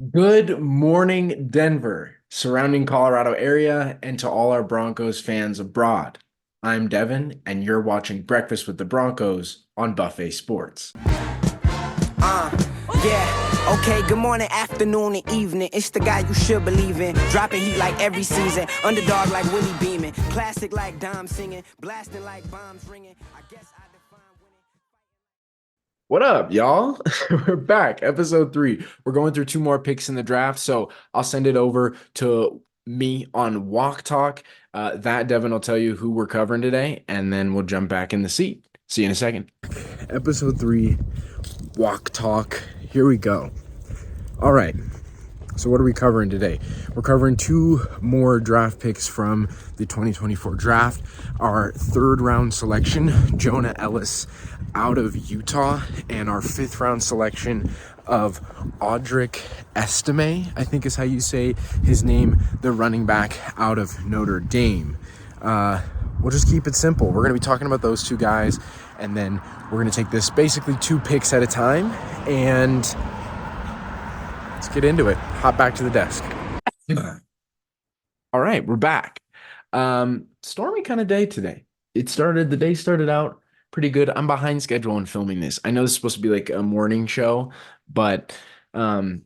Good morning, Denver, surrounding Colorado area, and to all our Broncos fans abroad. I'm Devin, and you're watching Breakfast with the Broncos on Buffet Sports. Uh, yeah. Okay, good morning, afternoon, and evening. It's the guy you should believe in. Dropping heat like every season. Underdog like Willie Beeman. Classic like Dom singing. Blasting like bombs ringing. I guess I define winning. What up, y'all? We're back, episode 3. We're going through 2 more picks in the draft, so I'll send it over to me on Walk Talk. That Devin will tell you who we're covering today, and then we'll jump back in the seat. See you in a second. Episode 3, Walk Talk. Here we go. All right. So what are we covering today? We're covering 2 more draft picks from the 2024 draft. Our 3rd round selection, Jonah Elliss out of Utah, and our 5th round selection of Audric Estime, I think is how you say his name, the running back out of Notre Dame. We'll just keep it simple. We're going to be talking about those 2 guys, and then we're going to take this basically 2 picks at a time, and let's get into it. Hop back to the desk. All right, we're back. Stormy kind of day today. The day started out pretty good. I'm behind schedule in filming this. I know this is supposed to be like a morning show, but um,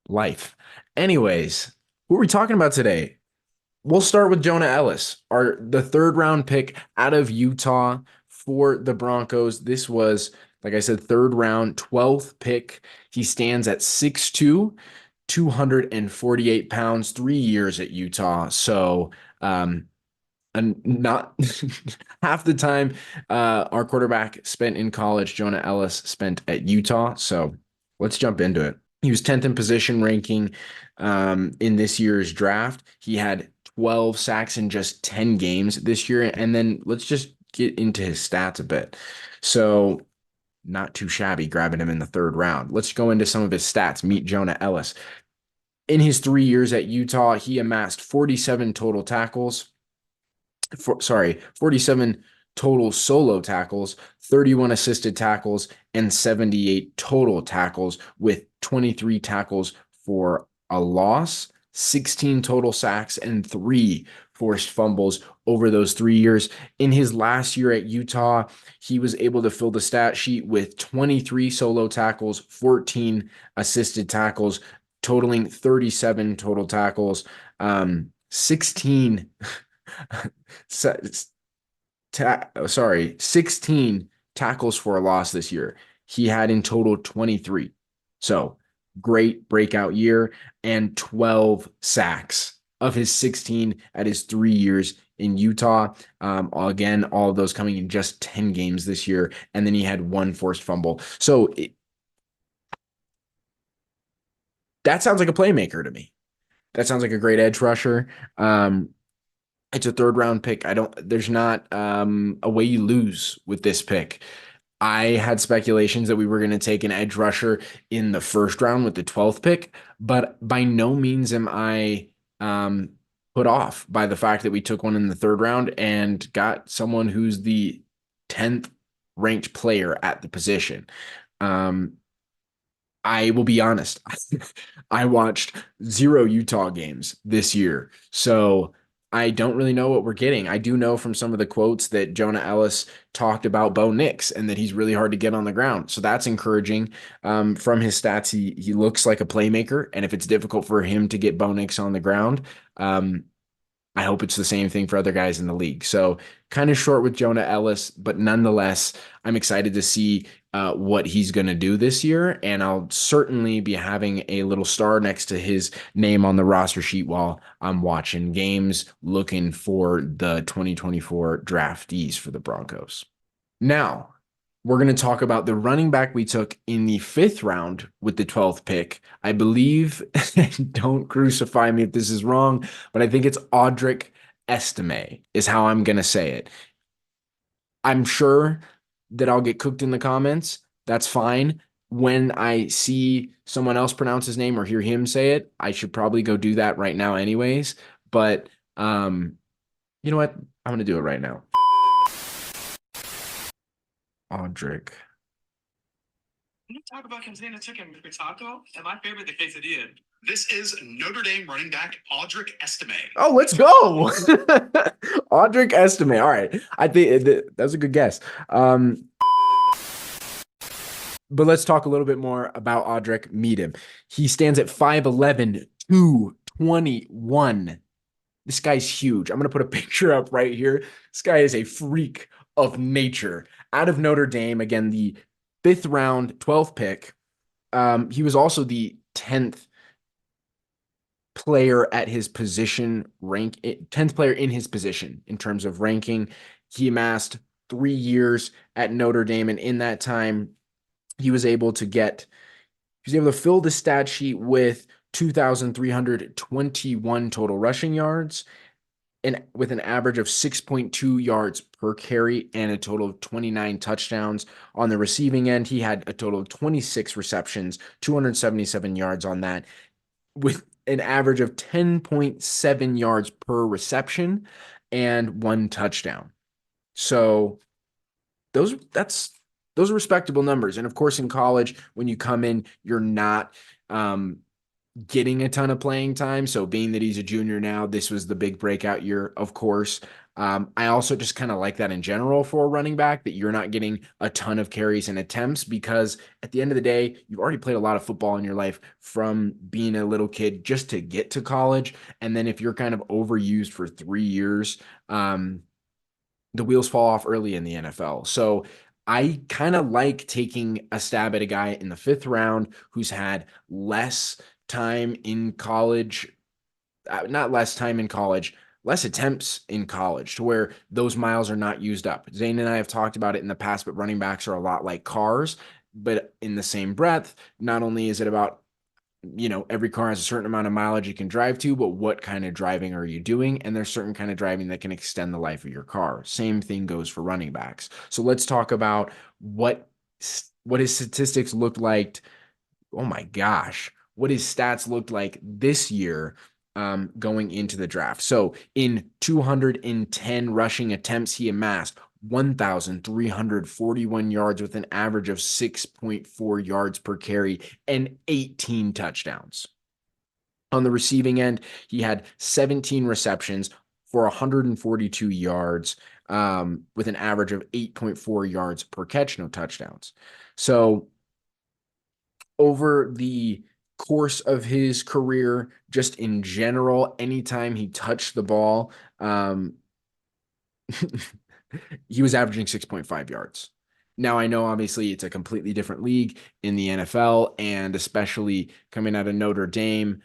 life. Anyways, who are we talking about today? We'll start with Jonah Elliss, the 3rd round pick out of Utah for the Broncos. This was, like I said, 3rd round, 12th pick. He stands at 6'2", 248 pounds, 3 years at Utah. So, and not half the time our quarterback spent in college, Jonah Elliss spent at Utah. So let's jump into it. He was 10th in position ranking in this year's draft. He had 12 sacks in just 10 games this year. And then let's just get into his stats a bit. So not too shabby grabbing him in the 3rd round. Let's go into some of his stats. Meet Jonah Elliss. In his 3 years at Utah, he amassed 47 total tackles. 47 total solo tackles, 31 assisted tackles, and 78 total tackles, with 23 tackles for a loss, 16 total sacks, and 3 forced fumbles over those 3 years. In his last year at Utah, he was able to fill the stat sheet with 23 solo tackles, 14 assisted tackles, totaling 37 total tackles, 16 16 tackles for a loss this year. He had in total 23. So great breakout year, and 12 sacks of his 16 at his 3 years in Utah. Again, all of those coming in just 10 games this year. And then he had 1 forced fumble. So that sounds like a playmaker to me. That sounds like a great edge rusher. It's a 3rd round pick. There's not a way you lose with this pick. I had speculations that we were going to take an edge rusher in the 1st round with the 12th pick, but by no means am I put off by the fact that we took one in the 3rd round and got someone who's the 10th ranked player at the position. I will be honest. I watched 0 Utah games this year. So I don't really know what we're getting. I do know from some of the quotes that Jonah Elliss talked about Bo Nix and that he's really hard to get on the ground. So that's encouraging. From his stats, he looks like a playmaker. And if it's difficult for him to get Bo Nix on the ground, I hope it's the same thing for other guys in the league. So kind of short with Jonah Elliss, but nonetheless, I'm excited to see what he's going to do this year. And I'll certainly be having a little star next to his name on the roster sheet while I'm watching games, looking for the 2024 draftees for the Broncos. Now, we're going to talk about the running back we took in the 5th round with the 12th pick. I believe, don't crucify me if this is wrong, but I think it's Audric Estime is how I'm going to say it. I'm sure that I'll get cooked in the comments. That's fine. When I see someone else pronounce his name or hear him say it, I should probably go do that right now anyways. But you know what? I'm going to do it right now. Audric Can you talk about container chicken for taco? And my favorite, the quesadilla. This is Notre Dame running back Audric Estime. Oh, let's go. Audric Estime. All right. I think that's a good guess. But let's talk a little bit more about Audric. Meet him. He stands at 5'11", 221. This guy's huge. I'm going to put a picture up right here. This guy is a freak of nature. Out of Notre Dame, again, the 5th round, 12th pick. He was also the 10th player at his position, 10th player in his position in terms of ranking. He amassed 3 years at Notre Dame, and in that time, he was able to fill the stat sheet with 2,321 total rushing yards, and with an average of 6.2 yards per carry and a total of 29 touchdowns. On the receiving end, he had a total of 26 receptions, 277 yards on that, with an average of 10.7 yards per reception and 1 touchdown. So those are respectable numbers. And of course, in college, when you come in, you're not getting a ton of playing time. So being that he's a junior now, this was the big breakout year, of course. I also just kind of like that in general for a running back, that you're not getting a ton of carries and attempts, because at the end of the day, you've already played a lot of football in your life from being a little kid just to get to college. And then if you're kind of overused for 3 years, the wheels fall off early in the NFL. So I kind of like taking a stab at a guy in the 5th round who's had less time in college, not less time in college, less attempts in college, to where those miles are not used up. Zane and I have talked about it in the past, but running backs are a lot like cars. But in the same breath, not only is it about, every car has a certain amount of mileage you can drive to, but what kind of driving are you doing? And there's certain kind of driving that can extend the life of your car. Same thing goes for running backs. So let's talk about what his statistics looked like. Oh my gosh, what his stats looked like this year, going into the draft. So in 210 rushing attempts, he amassed 1,341 yards with an average of 6.4 yards per carry and 18 touchdowns. On the receiving end, he had 17 receptions for 142 yards, with an average of 8.4 yards per catch, no touchdowns. So over the course of his career, just in general, anytime he touched the ball, he was averaging 6.5 yards. Now, I know obviously it's a completely different league in the NFL, and especially coming out of Notre Dame,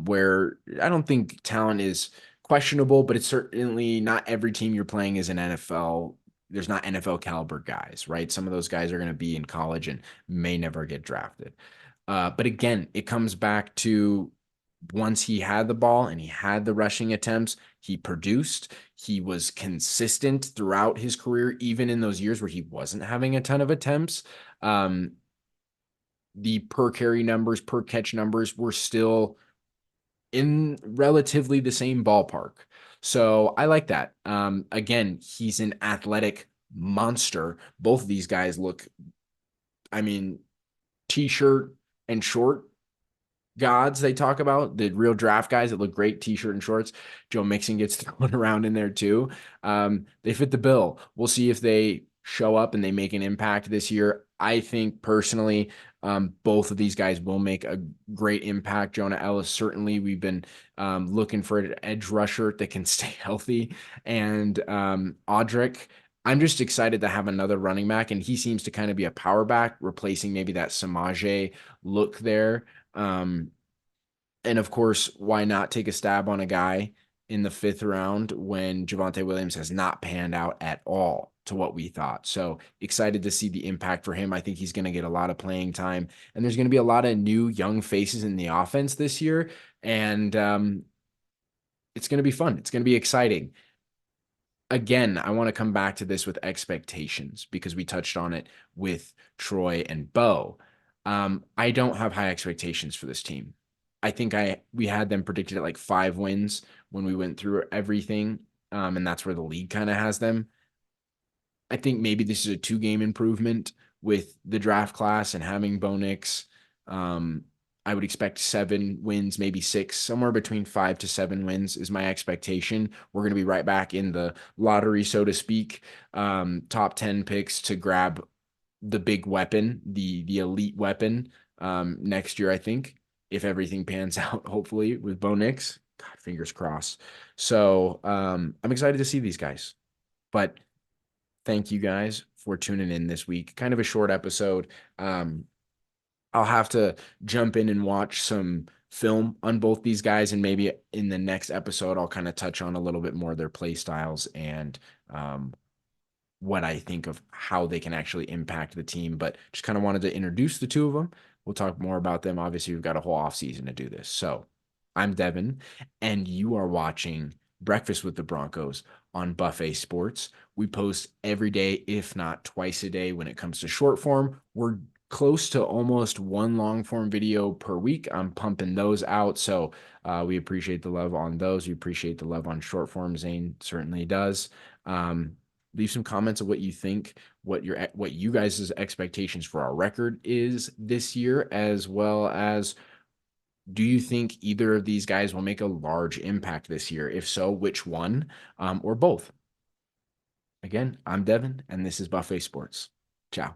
where I don't think talent is questionable, but it's certainly not every team you're playing is an NFL. There's not NFL caliber guys, right? Some of those guys are going to be in college and may never get drafted. But again, it comes back to, once he had the ball and he had the rushing attempts, he produced. He was consistent throughout his career, even in those years where he wasn't having a ton of attempts. The per carry numbers, per catch numbers were still in relatively the same ballpark. So I like that. Again, he's an athletic monster. Both of these guys look, t-shirt and short gods they talk about, the real draft guys that look great, t-shirt and shorts. Joe Mixon gets thrown around in there too. They fit the bill. We'll see if they show up and they make an impact this year. I think personally, both of these guys will make a great impact. Jonah Elliss, certainly, we've been looking for an edge rusher that can stay healthy. And Audric, I'm just excited to have another running back, and he seems to kind of be a power back, replacing maybe that Samaje look there. And of course, why not take a stab on a guy in the 5th round when Javonte Williams has not panned out at all to what we thought? So excited to see the impact for him. I think he's going to get a lot of playing time, and there's going to be a lot of new young faces in the offense this year. And it's going to be fun. It's going to be exciting. Again, I want to come back to this with expectations, because we touched on it with Troy and Bo. I don't have high expectations for this team. I think we had them predicted at like 5 wins when we went through everything, and that's where the league kind of has them. I think maybe this is a 2-game improvement with the draft class and having Bo Nix. I would expect 7 wins, maybe 6, somewhere between 5 to 7 wins is my expectation. We're going to be right back in the lottery, so to speak. Top 10 picks to grab the big weapon, the elite weapon next year, I think, if everything pans out, hopefully, with Bo Nix. God, fingers crossed. So I'm excited to see these guys. But thank you guys for tuning in this week. Kind of a short episode. I'll have to jump in and watch some film on both these guys, and maybe in the next episode, I'll kind of touch on a little bit more of their play styles and what I think of how they can actually impact the team. But just kind of wanted to introduce the two of them. We'll talk more about them. Obviously, we've got a whole off season to do this. So I'm Devin, and you are watching Breakfast with the Broncos on Buffet Sports. We post every day, if not twice a day, when it comes to short form. We're close to almost one long form video per week. I'm pumping those out. So we appreciate the love on those. We appreciate the love on short form. Zane certainly does. Leave some comments of what you think, what you guys' expectations for our record is this year, as well as do you think either of these guys will make a large impact this year? If so, which one, or both? Again, I'm Devin, and this is Buffet Sports. Ciao.